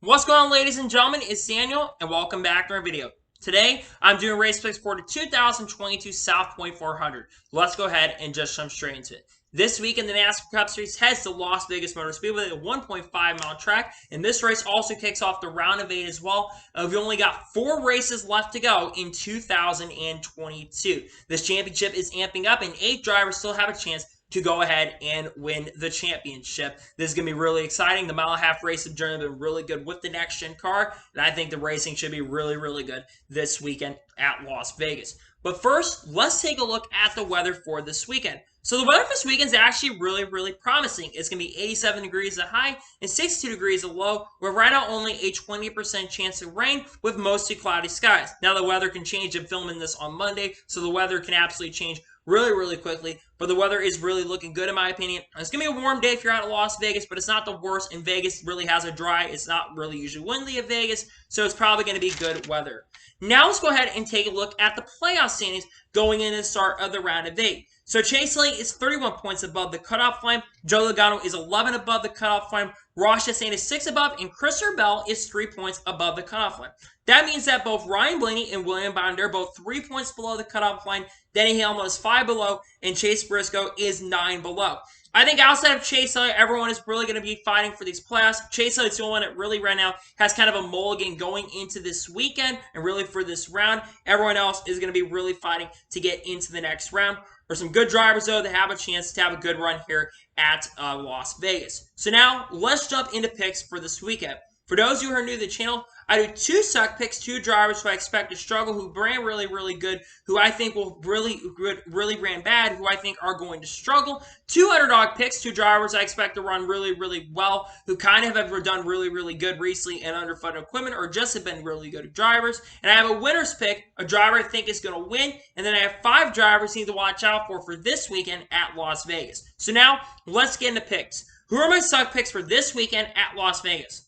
What's going on, ladies and gentlemen? It's Daniel, and welcome back to our video. Today, I'm doing race picks for the 2022 South Point 400. Let's go ahead and just jump straight into it. This week in the NASCAR Cup Series heads to Las Vegas Motor Speedway, a 1.5-mile track, and this race also kicks off the round of 8 as well. We've only got 4 races left to go in 2022. This championship is amping up, and 8 drivers still have a chance to go ahead and win the championship. This is going to be really exciting. The mile-and-a-half race have generally been really good with the next-gen car, and I think the racing should be really, really good this weekend at Las Vegas. But first, let's take a look at the weather for this weekend. So the weather for this weekend is actually really, really promising. It's going to be 87 degrees at high and 62 degrees at low, with right now only a 20% chance of rain with mostly cloudy skies. Now the weather can change. I'm filming this on Monday, so the weather can absolutely change really, really quickly, but the weather is really looking good in my opinion. It's going to be a warm day if you're out of Las Vegas, but it's not the worst, and Vegas really has a dry, it's not really usually windy at Vegas, so it's probably going to be good weather. Now let's go ahead and take a look at the playoff standings going into the start of the round of 8. So Chase Elliott is 31 points above the cutoff line, Joe Logano is 11 above the cutoff line, Ross Chastain is 6 above, and Christopher Bell is 3 points above the cutoff line. That means that both Ryan Blaney and William Byron are both 3 points below the cutoff line. Denny Hamlin is 5 below, and Chase Briscoe is 9 below. I think outside of Chase Elliott, everyone is really going to be fighting for these playoffs. Chase Elliott's the only one that really right now has kind of a mulligan going into this weekend and really for this round. Everyone else is going to be really fighting to get into the next round. There's some good drivers, though, that have a chance to have a good run here at Las Vegas. So now, let's jump into picks for this weekend. For those of you who are new to the channel, I do 2 suck picks, 2 drivers who I expect to struggle, who ran really, really good, who I think will really ran bad, who I think are going to struggle. 2 underdog picks, 2 drivers I expect to run really, really well, who kind of have done really, really good recently in underfunded equipment or just have been really good drivers. And I have a winner's pick, a driver I think is going to win, and then I have 5 drivers you need to watch out for this weekend at Las Vegas. So now, let's get into picks. Who are my suck picks for this weekend at Las Vegas?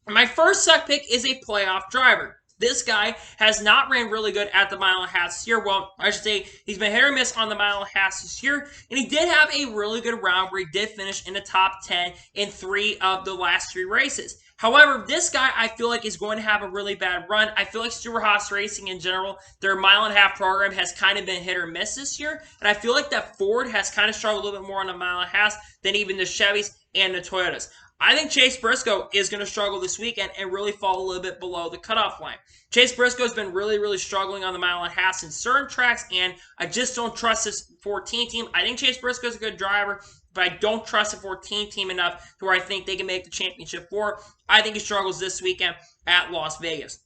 My first suck pick is a playoff driver. This guy has not ran really good at the mile-and-a-half this year. Well, I should say he's been hit or miss on the mile-and-a-half this year, and he did have a really good round where he did finish in the top 10 in 3 of the last 3 races. However, this guy I feel like is going to have a really bad run. I feel like Stewart-Haas Racing in general, their mile-and-a-half program has kind of been hit or miss this year, and I feel like that Ford has kind of struggled a little bit more on the mile-and-a-half than even the Chevys and the Toyotas. I think Chase Briscoe is going to struggle this weekend and really fall a little bit below the cutoff line. Chase Briscoe has been really, really struggling on the mile-and-a-half in certain tracks, and I just don't trust this 14 team. I think Chase Briscoe is a good driver, but I don't trust the 14 team enough to where I think they can make the championship for. I think he struggles this weekend at Las Vegas.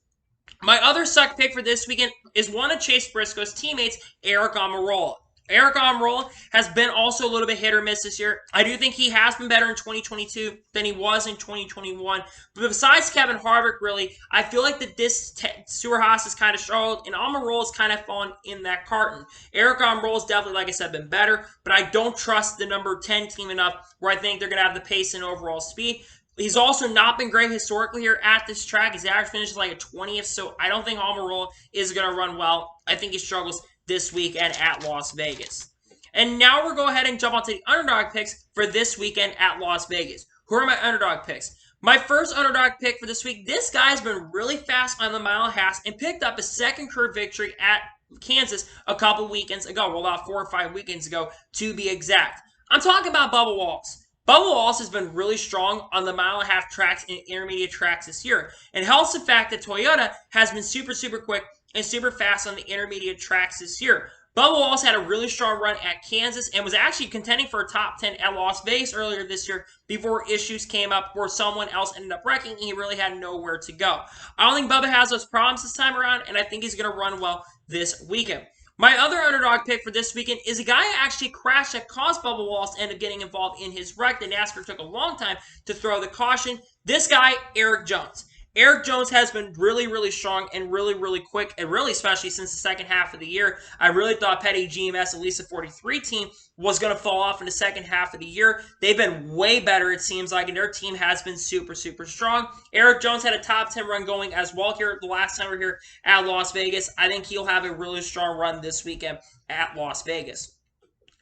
My other suck pick for this weekend is one of Chase Briscoe's teammates, Aric Almirola. Aric Almirola has been also a little bit hit or miss this year. I do think he has been better in 2022 than he was in 2021. But besides Kevin Harvick, really, I feel like that this Stewart-Haas has kind of struggled, and Almirola has kind of fallen in that carton. Aric Almirola has definitely, like I said, been better, but I don't trust the number 10 team enough where I think they're going to have the pace and overall speed. He's also not been great historically here at this track. His average finish is like a 20th, so I don't think Almirola is going to run well. I think he struggles this weekend at Las Vegas. And now we're going to go ahead and jump onto the underdog picks for this weekend at Las Vegas. Who are my underdog picks? My first underdog pick for this week, this guy's been really fast on the mile-and-a-half and picked up a second career victory at Kansas a couple weekends ago. Well, about 4 or 5 weekends ago, to be exact. I'm talking about Bubba Wallace. Bubba Wallace has been really strong on the mile-and-a-half tracks and intermediate tracks this year. And helps the fact that Toyota has been super, super quick and super fast on the intermediate tracks this year. Bubba Wallace had a really strong run at Kansas and was actually contending for a top 10 at Las Vegas earlier this year before issues came up where someone else ended up wrecking and he really had nowhere to go. I don't think Bubba has those problems this time around, and I think he's going to run well this weekend. My other underdog pick for this weekend is a guy who actually crashed that caused Bubba Wallace to end up getting involved in his wreck. The NASCAR took a long time to throw the caution. This guy, Erik Jones. Erik Jones has been really, really strong and really, really quick, and really especially since the second half of the year. I really thought Petty GMS, at least the 43 team, was going to fall off in the second half of the year. They've been way better, it seems like, and their team has been super, super strong. Erik Jones had a top 10 run going as well here the last time we were here at Las Vegas. I think he'll have a really strong run this weekend at Las Vegas.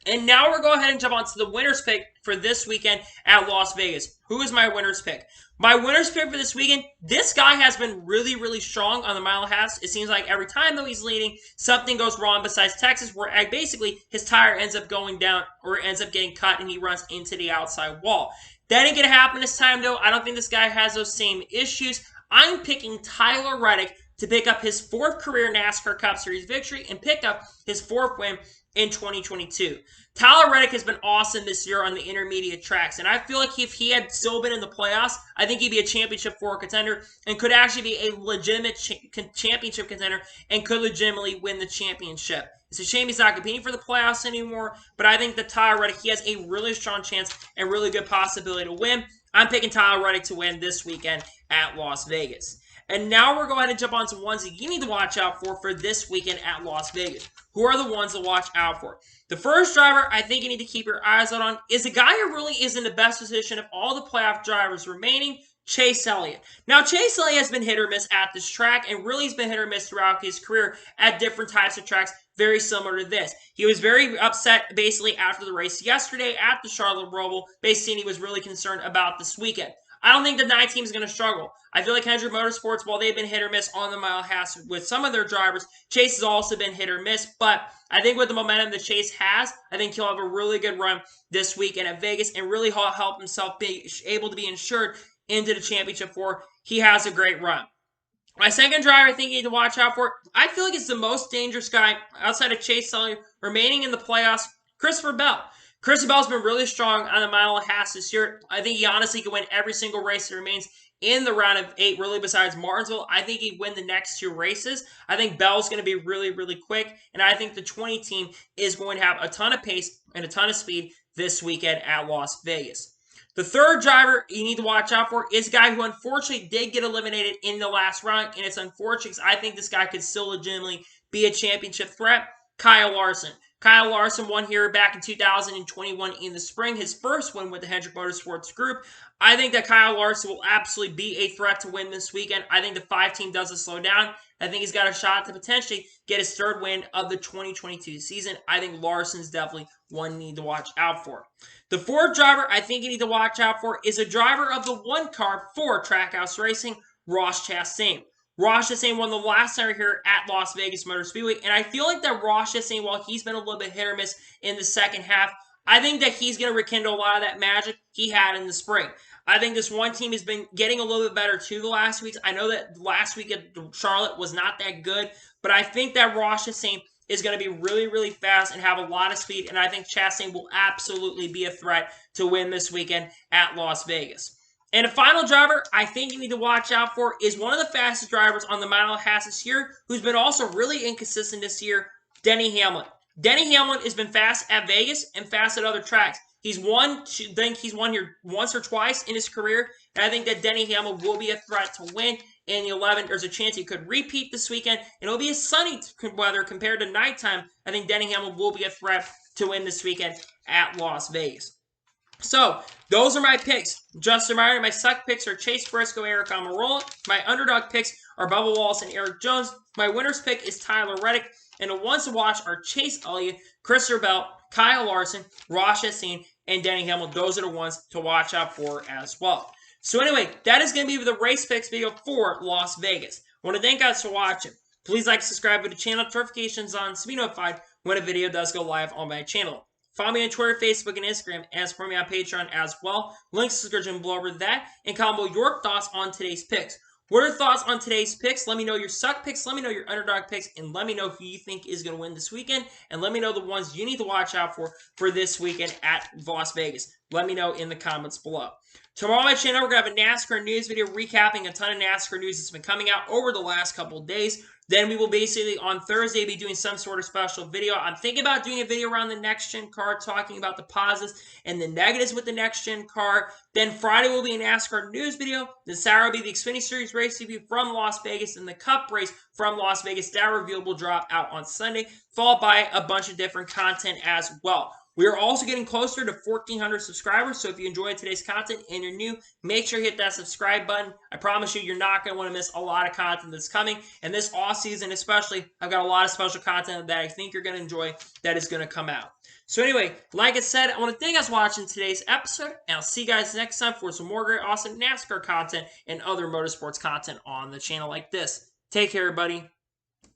And now we're going to go ahead and jump on to the winner's pick for this weekend at Las Vegas. Who is my winner's pick? My winner's pick for this weekend, this guy has been really, really strong on the mile halves. It seems like every time, though, he's leading, something goes wrong besides Texas, where basically his tire ends up going down or ends up getting cut and he runs into the outside wall. That ain't going to happen this time, though. I don't think this guy has those same issues. I'm picking Tyler Reddick to pick up his 4th career NASCAR Cup Series victory and pick up his 4th win in 2022. Tyler Reddick has been awesome this year on the intermediate tracks, and I feel like if he had still been in the playoffs, I think he'd be a championship 4 contender and could actually be a legitimate championship contender and could legitimately win the championship. It's a shame he's not competing for the playoffs anymore, but I think that Tyler Reddick, he has a really strong chance and really good possibility to win. I'm picking Tyler Reddick to win this weekend at Las Vegas. And now we're going to go ahead and jump on some ones that you need to watch out for this weekend at Las Vegas. Who are the ones to watch out for? The first driver I think you need to keep your eyes out on is a guy who really is in the best position of all the playoff drivers remaining, Chase Elliott. Now, Chase Elliott has been hit or miss at this track, and really has been hit or miss throughout his career at different types of tracks, very similar to this. He was very upset, basically, after the race yesterday at the Charlotte Roval, basically, he was really concerned about this weekend. I don't think the 9 team is going to struggle. I feel like Hendrick Motorsports, while they've been hit or miss on the mile half with some of their drivers, Chase has also been hit or miss. But I think with the momentum that Chase has, I think he'll have a really good run this weekend at Vegas and really help himself be able to be insured into the championship 4. He has a great run. My second driver I think you need to watch out for, I feel like it's the most dangerous guy outside of Chase Elliott remaining in the playoffs, Christopher Bell. Christopher Bell's been really strong on the mile and a half this year. I think he honestly could win every single race that remains in the round of 8, really besides Martinsville. I think he'd win the next 2 races. I think Bell's going to be really, really quick, and I think the 20 team is going to have a ton of pace and a ton of speed this weekend at Las Vegas. The third driver you need to watch out for is a guy who unfortunately did get eliminated in the last round, and it's unfortunate because I think this guy could still legitimately be a championship threat, Kyle Larson. Kyle Larson won here back in 2021 in the spring, his first win with the Hendrick Motorsports Group. I think that Kyle Larson will absolutely be a threat to win this weekend. I think the 5 team doesn't slow down. I think he's got a shot to potentially get his 3rd win of the 2022 season. I think Larson's definitely one you need to watch out for. The 4th driver I think you need to watch out for is a driver of the 1 car for Trackhouse Racing, Ross Chastain. Ross Chastain won the last time here at Las Vegas Motor Speedway, and I feel like that Ross Chastain, while he's been a little bit hit or miss in the second half, I think that he's going to rekindle a lot of that magic he had in the spring. I think this 1 team has been getting a little bit better too the last weeks. I know that last week at Charlotte was not that good, but I think that Ross Chastain is going to be really, really fast and have a lot of speed, and I think Chastain will absolutely be a threat to win this weekend at Las Vegas. And a final driver I think you need to watch out for is one of the fastest drivers on the mile and a half this year, who's been also really inconsistent this year, Denny Hamlin. Denny Hamlin has been fast at Vegas and fast at other tracks. He's won here once or twice in his career, and I think that Denny Hamlin will be a threat to win in the 11. There's a chance he could repeat this weekend, and it'll be a sunny weather compared to nighttime. I think Denny Hamlin will be a threat to win this weekend at Las Vegas. So, those are my picks. Just a reminder, my suck picks are Chase Briscoe, Eric Almirola. My underdog picks are Bubba Wallace and Eric Jones. My winner's pick is Tyler Reddick. And the ones to watch are Chase Elliott, Christopher Bell, Kyle Larson, Ross Chastain, and Denny Hamlin. Those are the ones to watch out for as well. So anyway, that is going to be the race picks video for Las Vegas. I want to thank you guys for watching. Please like, subscribe to the channel, notifications on to be notified when a video does go live on my channel. Follow me on Twitter, Facebook, and Instagram, and support me on Patreon as well. Links to the description below over that. And comment below your thoughts on today's picks. What are your thoughts on today's picks? Let me know your suck picks. Let me know your underdog picks. And let me know who you think is going to win this weekend. And let me know the ones you need to watch out for this weekend at Las Vegas. Let me know in the comments below. Tomorrow on my channel, we're going to have a NASCAR news video recapping a ton of NASCAR news that's been coming out over the last couple of days. Then we will basically, on Thursday, be doing some sort of special video. I'm thinking about doing a video around the next-gen car, talking about the positives and the negatives with the next-gen car. Then Friday will be a NASCAR news video. Then Saturday will be the Xfinity Series race review from Las Vegas and the Cup race from Las Vegas. That review will drop out on Sunday, followed by a bunch of different content as well. We are also getting closer to 1,400 subscribers, so if you enjoyed today's content and you're new, make sure you hit that subscribe button. I promise you, you're not going to want to miss a lot of content that's coming. And this off season especially, I've got a lot of special content that I think you're going to enjoy that is going to come out. So anyway, like I said, I want to thank you guys for watching today's episode, and I'll see you guys next time for some more great, awesome NASCAR content and other motorsports content on the channel like this. Take care, everybody.